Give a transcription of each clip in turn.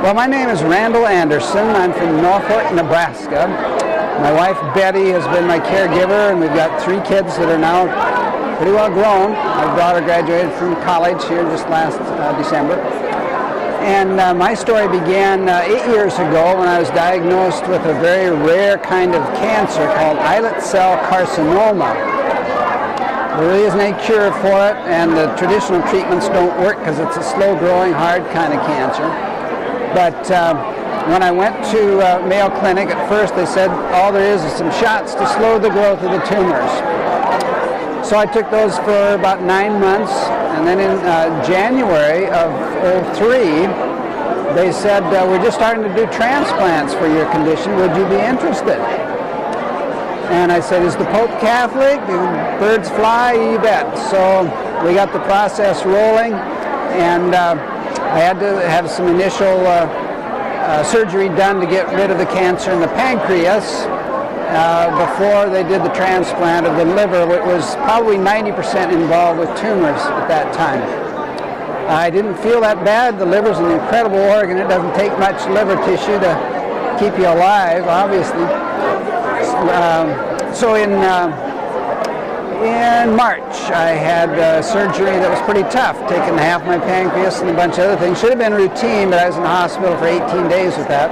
Well, my name is Randel Anderson. I'm from Norfolk, Nebraska. My wife Betty has been my caregiver, and we've got 3 kids that are now pretty well grown. My daughter graduated from college here just last December. And my story began 8 years ago when I was diagnosed with a very rare kind of cancer called islet cell carcinoma. There really isn't any cure for it, and the traditional treatments don't work because it's a slow-growing, hard kind of cancer. But when I went to Mayo Clinic, at first they said all there is some shots to slow the growth of the tumors. So I took those for about 9 months, and then in January of 2003, they said, we're just starting to do transplants for your condition. Would you be interested? And I said, is the Pope Catholic? Do birds fly? You bet. So we got the process rolling, and I had to have some initial surgery done to get rid of the cancer in the pancreas before they did the transplant of the liver, which was probably 90% involved with tumors at that time. I didn't feel that bad. The liver's an incredible organ. It doesn't take much liver tissue to keep you alive, obviously. So in March, I had surgery that was pretty tough, taking half my pancreas and a bunch of other things. Should have been routine, but I was in the hospital for 18 days with that.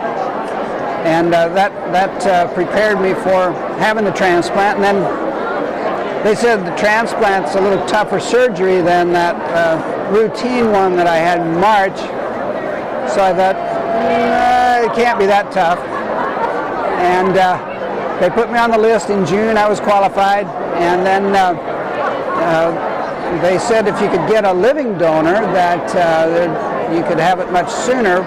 And that prepared me for having the transplant. And then they said the transplant's a little tougher surgery than that routine one that I had in March. So I thought, it can't be that tough. And they put me on the list in June. I was qualified. And then they said if you could get a living donor that you could have it much sooner,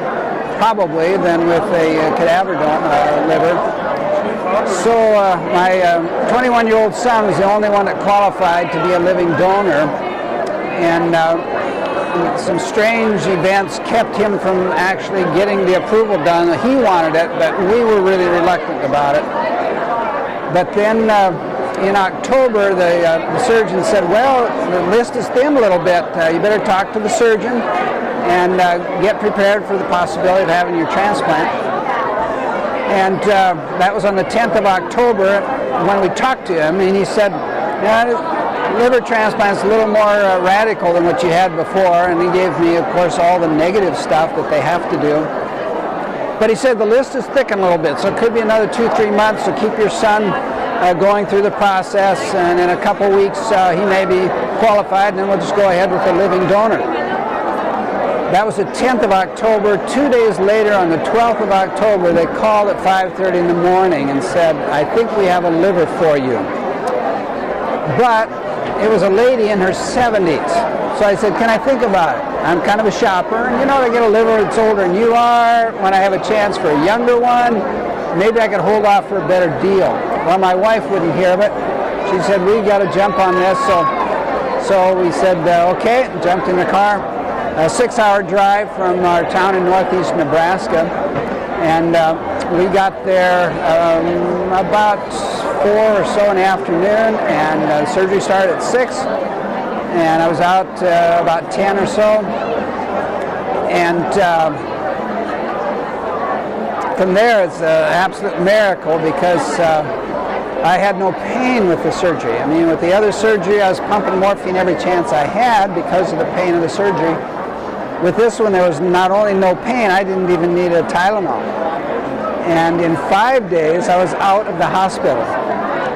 probably, than with a cadaver liver. So my 21-year-old son was the only one that qualified to be a living donor. And some strange events kept him from actually getting the approval done. He wanted it, but we were really reluctant about it. But then in October, the surgeon said, well, the list is thin a little bit. You better talk to the surgeon and get prepared for the possibility of having your transplant. And that was on the 10th of October when we talked to him, and he said, liver transplant's a little more radical than what you had before, and he gave me, of course, all the negative stuff that they have to do. But he said the list is thickened a little bit, so it could be another 2-3 months, so keep your son going through the process, and in a couple weeks he may be qualified, and then we'll just go ahead with the living donor. That was the 10th of October. 2 days later, on the 12th of October, they called at 5:30 in the morning and said, I think we have a liver for you. But it was a lady in her 70s. So I said, can I think about it? I'm kind of a shopper, and to get a liver that's older than you are, when I have a chance for a younger one, maybe I could hold off for a better deal. Well, my wife wouldn't hear of it. She said, we got to jump on this. So we said, okay, jumped in the car. A 6-hour drive from our town in northeast Nebraska. And we got there about 4 or so in the afternoon, and surgery started at 6. And I was out about 10 or so. And from there, it's an absolute miracle because I had no pain with the surgery. I mean, with the other surgery, I was pumping morphine every chance I had because of the pain of the surgery. With this one, there was not only no pain, I didn't even need a Tylenol. And in 5 days, I was out of the hospital.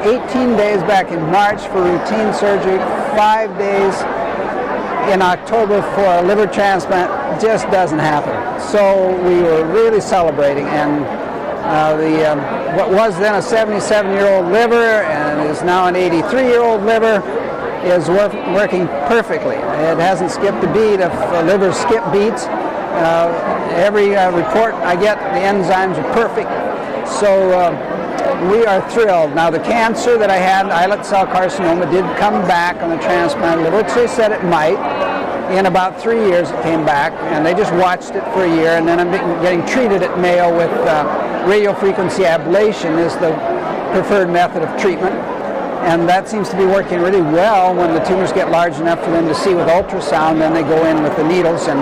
18 days back in March for routine surgery, 5 days in October for a liver transplant. Just doesn't happen. So we were really celebrating, and what was then a 77-year-old liver and is now an 83-year-old liver is working perfectly. It hasn't skipped a beat. If livers skip beats, every report I get, the enzymes are perfect. So we are thrilled. Now, the cancer that I had, islet cell carcinoma, did come back on the transplant liver, which they said it might. In about 3 years it came back, and they just watched it for a year, and then I'm getting treated at Mayo with radiofrequency ablation is the preferred method of treatment. And that seems to be working really well. When the tumors get large enough for them to see with ultrasound, then they go in with the needles and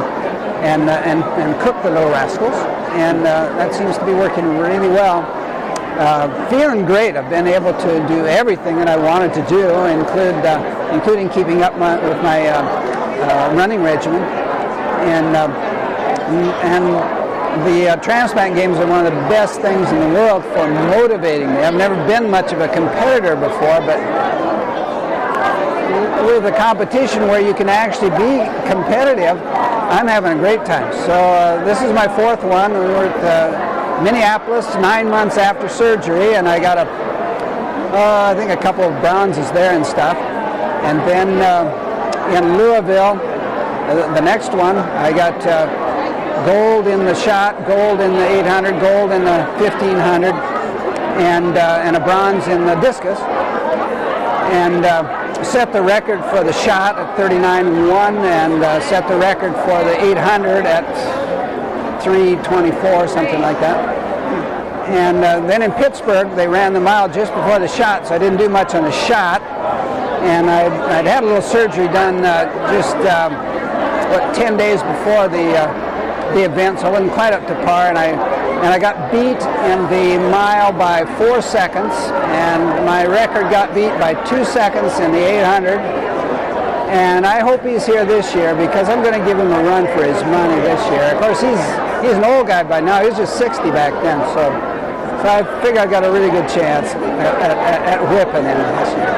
and cook the little rascals, and that seems to be working really well. Feeling great. I've been able to do everything that I wanted to do, including keeping up with my running regimen, and the Transplant Games are one of the best things in the world for motivating me. I've never been much of a competitor before, but with a competition where you can actually be competitive, I'm having a great time. So this is my fourth one. We were at Minneapolis 9 months after surgery, and I got I think a couple of bronzes there and stuff. And then in Louisville, the next one, I got gold in the shot, gold in the 800, gold in the 1500, and a bronze in the discus, and set the record for the shot at 39.1, and set the record for the 800 at 3:24, something like that. And then in Pittsburgh, they ran the mile just before the shot, so I didn't do much on the shot. And I'd had a little surgery done just 10 days before the event, so I wasn't quite up to par, and I got beat in the mile by 4 seconds, and my record got beat by 2 seconds in the 800. And I hope he's here this year, because I'm going to give him a run for his money this year. Of course, he's an old guy by now. He was just 60 back then, so I figure I got a really good chance at whipping him this year.